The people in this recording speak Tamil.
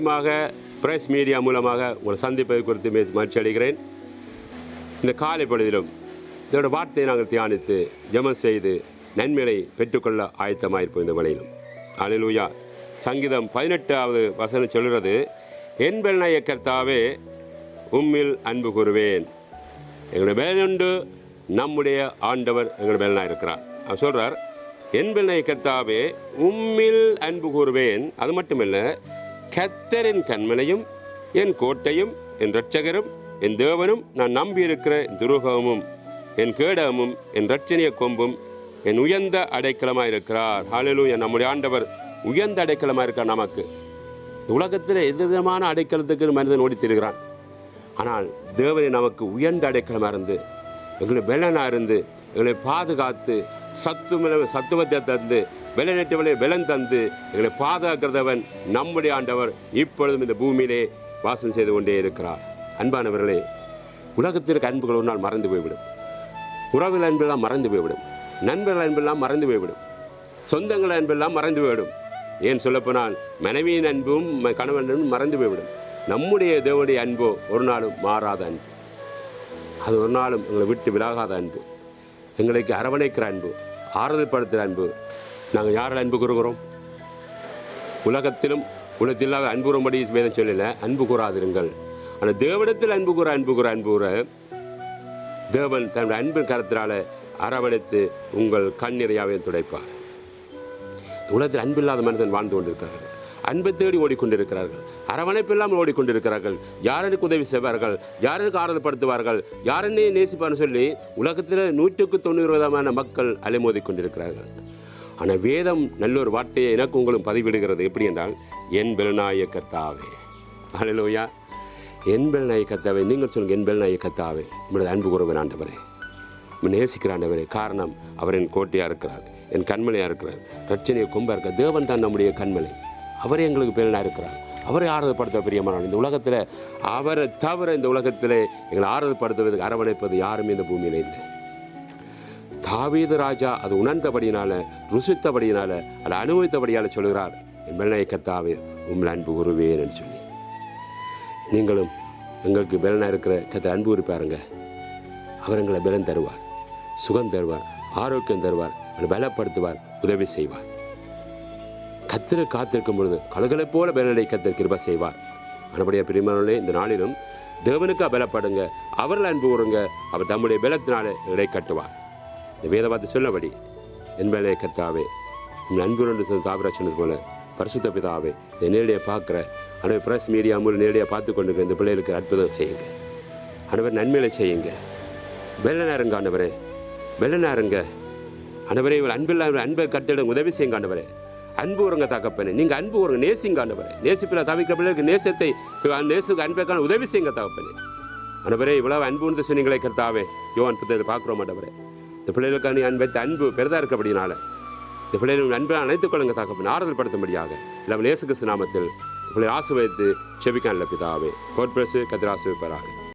மீண்டுமாக பிரஸ் மீடியா மூலமாக உங்களை சந்திப்பது குறித்து மகிழ்ச்சி அடைகிறேன். இந்த காலை பொழுதிலும் இதோட வார்த்தையை நாங்கள் தியானித்து ஜெபம் செய்து நன்மையை பெற்றுக்கொள்ள ஆயத்தமாயிருப்போம். இந்த வேளையிலும் அல்லேலூயா. சங்கீதம் 18வது வசனம் சொல்கிறது, என் பெலனாகிய கர்த்தாவே உம்மில் அன்பு கூறுவேன். எங்களுடைய பெலனுண்டு நம்முடைய ஆண்டவர் எங்களுடைய பெலனாக இருக்கிறார். அவர் சொல்கிறார், என் பெலனாகிய கர்த்தாவே உம்மில் அன்பு கூறுவேன். அது மட்டுமல்ல, கர்த்தரின் கன்மலையும் என் கோட்டையும் என் இரட்சகரும் என் தேவனும் நான் நம்பியிருக்கிற துருகமும் என் கேடகமும் என் இரட்சணிய கொம்பும் என் உயர்ந்த அடைக்கலமாக இருக்கிறார். ஹல்லேலூயா. நம்முடைய ஆண்டவர் உயர்ந்த அடைக்கலமாக இருக்கார். நமக்கு உலகத்தில் எந்த விதமான அடைக்கலத்துக்கு மனிதன் ஓடி திரிகிறான். ஆனால் தேவனை நமக்கு உயர்ந்த அடைக்கலமாக இருந்து எங்களை பெலனாக இருந்து எங்களை பாதுகாத்து சத்துவத்தை தந்து பெலனற்றவளை பெலன் தந்து எங்களை பாதுகாக்கிறதவன் நம்முடைய ஆண்டவர் இப்பொழுதும் இந்த பூமியிலே வாசம் செய்து கொண்டே இருக்கிறார். அன்பானவர்களே, உலகத்திற்கு அன்புகள் ஒரு நாள் மறந்து போய்விடும். உறவுகள் அன்பெல்லாம் மறந்து போய்விடும். நண்பர்கள் அன்பெல்லாம் மறந்து போய்விடும். சொந்தங்கள் அன்பெல்லாம் மறந்து போய்விடும். ஏன் சொல்லப்போனால் மனைவியின் அன்பும் கணவன் அன்பும் மறந்து போய்விடும். நம்முடைய தேவனுடைய அன்போ ஒரு நாளும் மாறாத அன்பு. அது ஒரு நாளும் எங்களை விட்டு விலகாத அன்பு, எங்களுக்கு அரவணைக்கிற அன்பு, ஆறுதல் படுத்துகிற அன்பு. நாங்கள் யாரால் அன்பு கூறுகிறோம்? உலகத்தில்லாத அன்பு கூறும்படி வேதம் சொல்லல, அன்பு கூறாதிருங்கள். ஆனால் தேவனிடத்தில் அன்பு கூற தேவன் தன்னுடைய அன்பின் கரத்தினால அரவணைத்து உங்கள் கண்ணீரையாவே துடைப்பார். உலகத்தில் அன்பில்லாத மனிதன் வாழ்ந்து கொண்டிருக்கிறார்கள். அன்பை தேடி ஓடிக்கொண்டிருக்கிறார்கள். அரவணைப்பு இல்லாமல் ஓடிக்கொண்டிருக்கிறார்கள். யாருக்கு உதவி செய்வார்கள்? யாருக்கு ஆறுதல் படுத்துவார்கள்? யாரென்னே நேசிப்பார்னு சொல்லி உலகத்தில் 190% மக்கள் அலைமோதி கொண்டிருக்கிறார்கள். ஆனால் வேதம் நல்ல ஒரு வார்த்தையை எனக்கு உங்களுக்கு பதிவிடுகிறது. எப்படி என்றால், என் பெலனாகிய கர்த்தாவே. அல்லேலூயா. என் பெலனாகிய கர்த்தாவே. நீங்கள் சொல்லுங்கள், என் பெலனாகிய கர்த்தாவே, உங்களுடைய அன்பு கூறுவேன் ஆண்டவரே, நேசிக்கிற ஆண்டவரே. காரணம், அவர் என் கோட்டையாக இருக்கிறார், என் கண்மலையாக இருக்கிறார், ரட்சணிய கொம்பாக இருக்கிறார். தேவன் தான் நம்முடைய கண்மலை. அவரே எங்களுக்கு பெலனாக இருக்கிறார். அவரை ஆறுதல்படுத்த பிரியமானவர். இந்த உலகத்தில் அவரை தவிர இந்த உலகத்தில் எங்களை ஆறுதல்படுத்துவதற்கு அரவணைப்பது யாருமே இந்த பூமியில் இல்லை. தாவீது ராஜா அது உணர்ந்தபடியினால, ருசித்தபடியினால, அதை அனுபவித்தபடியால் சொல்கிறார், என் பெலனாகிய கர்த்தாவே உம்மில் அன்பு கூறுவேன் என்று சொல்லி. நீங்களும் எங்களுக்கு பெலனாக இருக்கிற கர்த்தர் அன்பு கூறுப்பாருங்க. அவர் எங்களை பலன் தருவார், சுகம் தருவார், ஆரோக்கியம் தருவார், பலப்படுத்துவார், உதவி செய்வார். கர்த்தரை காத்திருக்கும் பொழுது கலகலை போல பலனை கர்த்தர் கிருபை செய்வார். மறுபடியும் பிரியமானவர்களே, இந்த நாளிலும் தேவனுக்கு பலப்படுங்க, அவர்கள் அன்பு கூறுங்க. அவர் தம்முடைய பலத்தினாலே இடை கட்டுவார். இந்த வேதவார்த்தை சொல்லபடி, என் பெலனாகிய கர்த்தாவே உங்கள் அன்பு என்று தாவரா சொன்னது போல, பரிசுத்த பிதாவே, இதை நேரடியாக பார்க்குற அனைவர் பிரஸ் மீடியா மூலம் நேரடியாக பார்த்து கொண்டு இந்த பிள்ளைகளுக்கு அற்புதம் செய்யுங்க. அனைவர் நன்மைகளை செய்யுங்க. பெலனாருங்க ஆண்டவரே, பெலனாருங்க ஆண்டவரே. இவள் அன்பை கட்டிட உதவி செய்யுங்க ஆண்டவரே. அன்பு வருங்க தகப்பனே. நீங்கள் அன்பு வருங்க, நேசிங்க ஆண்டவரே. நேசிப்பில் தவிக்கிற பிள்ளைகளுக்கு நேசுக்கு அன்பைக்கான உதவி செய்யுங்க தகப்பனே. ஆண்டவரே, இவ்வளவு அன்பு வந்து சொன்னீங்களே கர்த்தாவே, யோவான் 10 பார்க்குறோம் ஆண்டவரே. இந்த பிள்ளைகளுக்கான அன்பு பெரிதாக இருக்கப்படினால இந்த பிள்ளைகள் அன்பை அணைத்துக் கொள்ளுங்க தகப்பனே. ஆறுதல் படுத்தும்படியாக இல்லாமல் இயேசு கிறிஸ்து நாமத்தில் பிள்ளைகளை ஆசீர்வதித்து செபிக்கான பிதாவே. கோட் பிரசு கதிர் ஆசீர்வதிப்பாராக.